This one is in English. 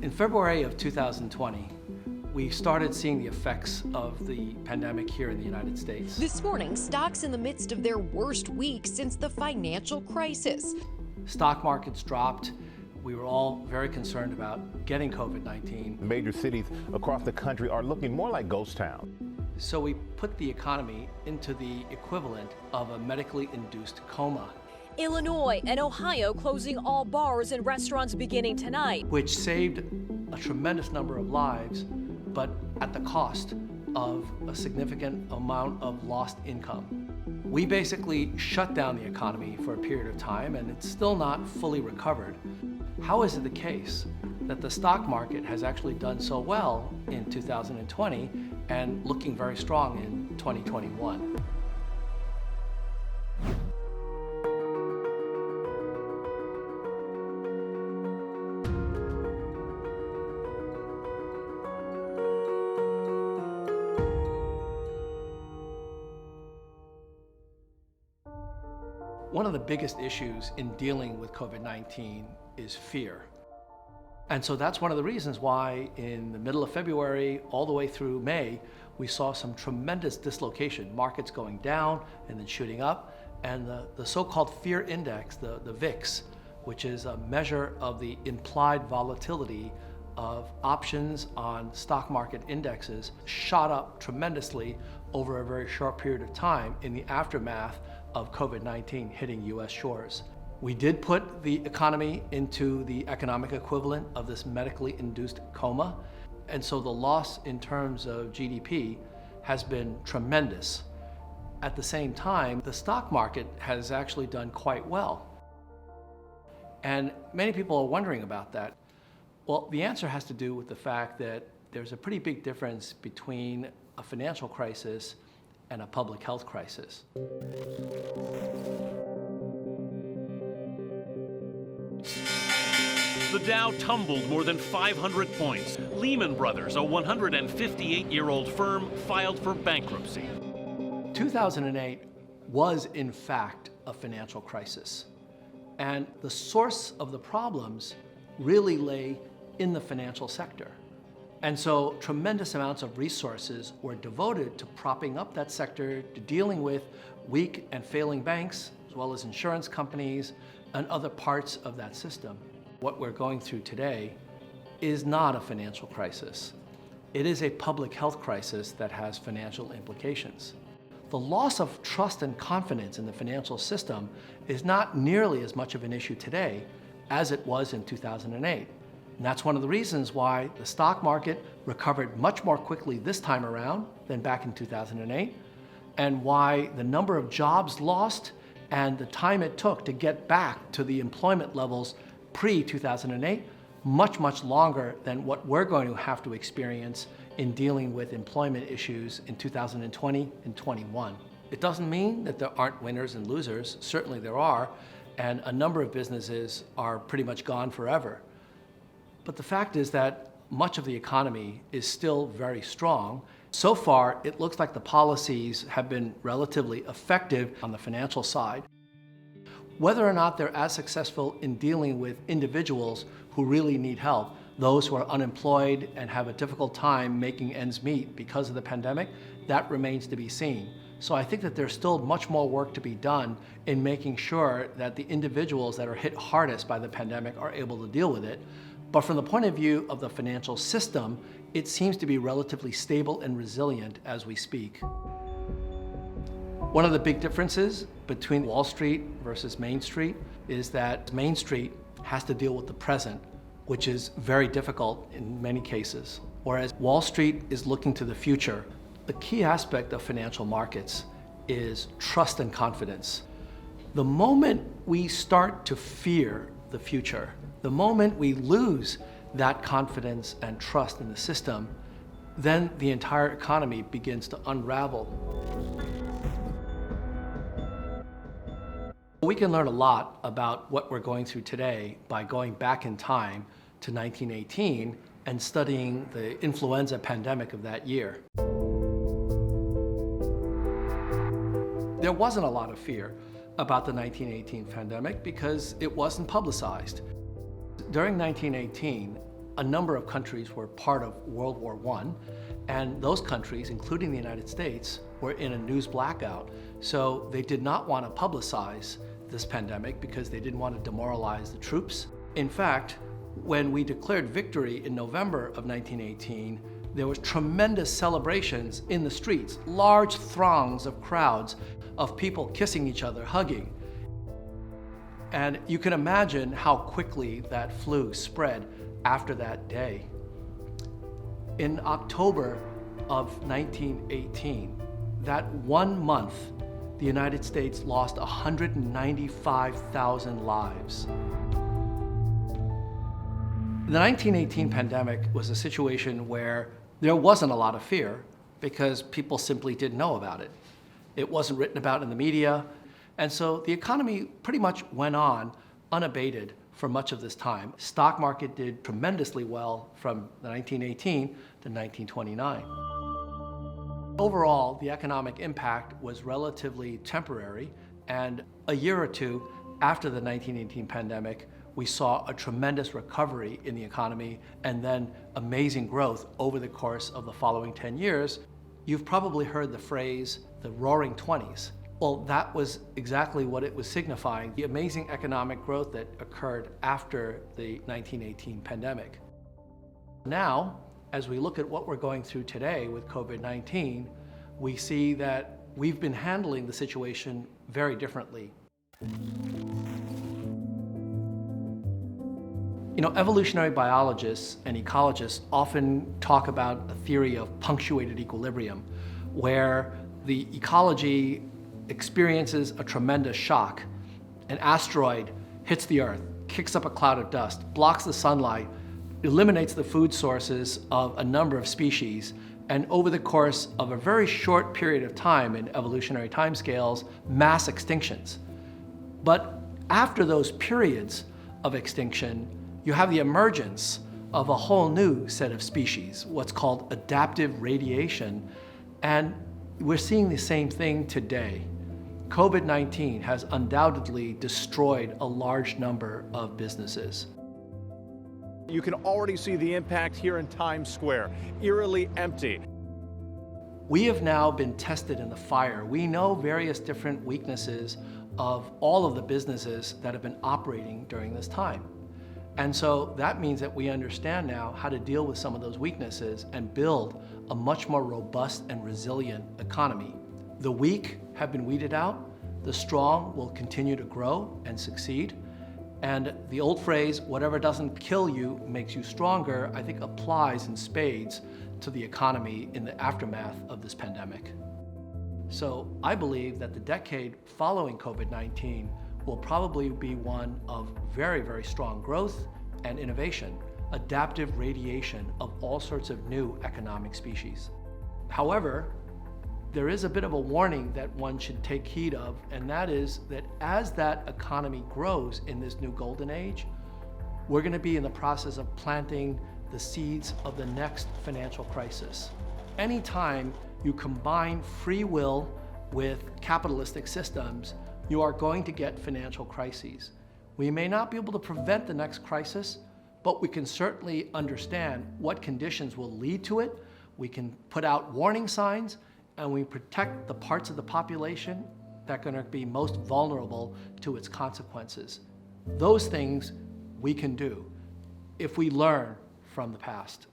In February of 2020, we started seeing the effects of the pandemic here in the United States. This morning, stocks in the midst of their worst week since the financial crisis. Stock markets dropped. We were all very concerned about getting COVID-19. Major cities across the country are looking more like ghost towns. So we put the economy into the equivalent of a medically induced coma. Illinois and Ohio closing all bars and restaurants beginning tonight, which saved a tremendous number of lives, but at the cost of a significant amount of lost income. We basically shut down the economy for a period of time, and it's still not fully recovered. How is it the case that the stock market has actually done so well in 2020 and looking very strong in 2021? One of the biggest issues in dealing with COVID-19 is fear. And so that's one of the reasons why in the middle of February all the way through May, we saw some tremendous dislocation, markets going down and then shooting up. And the so-called fear index, the VIX, which is a measure of the implied volatility of options on stock market indexes, shot up tremendously over a very short period of time in the aftermath of COVID-19 hitting US shores. We did put the economy into the economic equivalent of this medically induced coma, and so the loss in terms of GDP has been tremendous. At the same time, the stock market has actually done quite well. And many people are wondering about that. Well, the answer has to do with the fact that there's a pretty big difference between a financial crisis and a public health crisis. The Dow tumbled more than 500 points. Lehman Brothers, a 158-year-old firm, filed for bankruptcy. 2008 was, in fact, a financial crisis. And the source of the problems really lay in the financial sector. And so tremendous amounts of resources were devoted to propping up that sector, to dealing with weak and failing banks, as well as insurance companies and other parts of that system. What we're going through today is not a financial crisis. It is a public health crisis that has financial implications. The loss of trust and confidence in the financial system is not nearly as much of an issue today as it was in 2008. And that's one of the reasons why the stock market recovered much more quickly this time around than back in 2008, and why the number of jobs lost and the time it took to get back to the employment levels pre-2008, much longer than what we're going to have to experience in dealing with employment issues in 2020 and 21. It doesn't mean that there aren't winners and losers. Certainly there are, and a number of businesses are pretty much gone forever. But the fact is that much of the economy is still very strong. So far, it looks like the policies have been relatively effective on the financial side. Whether or not they're as successful in dealing with individuals who really need help, those who are unemployed and have a difficult time making ends meet because of the pandemic, that remains to be seen. So I think that there's still much more work to be done in making sure that the individuals that are hit hardest by the pandemic are able to deal with it. But from the point of view of the financial system, it seems to be relatively stable and resilient as we speak. One of the big differences between Wall Street versus Main Street is that Main Street has to deal with the present, which is very difficult in many cases, whereas Wall Street is looking to the future. The key aspect of financial markets is trust and confidence. The moment we start to fear the future, the moment we lose that confidence and trust in the system, then the entire economy begins to unravel. We can learn a lot about what we're going through today by going back in time to 1918 and studying the influenza pandemic of that year. There wasn't a lot of fear about the 1918 pandemic because it wasn't publicized. During 1918, a number of countries were part of World War I, and those countries, including the United States, were in a news blackout. So they did not want to publicize this pandemic because they didn't want to demoralize the troops. In fact, when we declared victory in November of 1918, there was tremendous celebrations in the streets, large throngs of crowds of people kissing each other, hugging. And you can imagine how quickly that flu spread after that day. In October of 1918, that 1 month, the United States lost 195,000 lives. The 1918 pandemic was a situation where there wasn't a lot of fear because people simply didn't know about it. It wasn't written about in the media, and so the economy pretty much went on unabated for much of this time. Stock market did tremendously well from 1918 to 1929. Overall, the economic impact was relatively temporary, and a year or two after the 1918 pandemic, we saw a tremendous recovery in the economy and then amazing growth over the course of the following 10 years. You've probably heard the phrase, the roaring 20s. Well, that was exactly what it was signifying, the amazing economic growth that occurred after the 1918 pandemic. Now, as we look at what we're going through today with COVID-19, we see that we've been handling the situation very differently. You know, evolutionary biologists and ecologists often talk about a theory of punctuated equilibrium, where the ecology experiences a tremendous shock. An asteroid hits the Earth, kicks up a cloud of dust, blocks the sunlight, eliminates the food sources of a number of species, and over the course of a very short period of time in evolutionary timescales, mass extinctions. But after those periods of extinction, you have the emergence of a whole new set of species, what's called adaptive radiation, and we're seeing the same thing today. COVID-19 has undoubtedly destroyed a large number of businesses. You can already see the impact here in Times Square, eerily empty. We have now been tested in the fire. We know various different weaknesses of all of the businesses that have been operating during this time. And so that means that we understand now how to deal with some of those weaknesses and build a much more robust and resilient economy. The weak have been weeded out, the strong will continue to grow and succeed. And the old phrase, whatever doesn't kill you makes you stronger, I think applies in spades to the economy in the aftermath of this pandemic. So I believe that the decade following COVID-19 will probably be one of very, very strong growth and innovation, adaptive radiation of all sorts of new economic species. However, there is a bit of a warning that one should take heed of, and that is that as that economy grows in this new golden age, we're going to be in the process of planting the seeds of the next financial crisis. Anytime you combine free will with capitalistic systems, you are going to get financial crises. We may not be able to prevent the next crisis, but we can certainly understand what conditions will lead to it. We can put out warning signs, and we protect the parts of the population that are going to be most vulnerable to its consequences. Those things we can do if we learn from the past.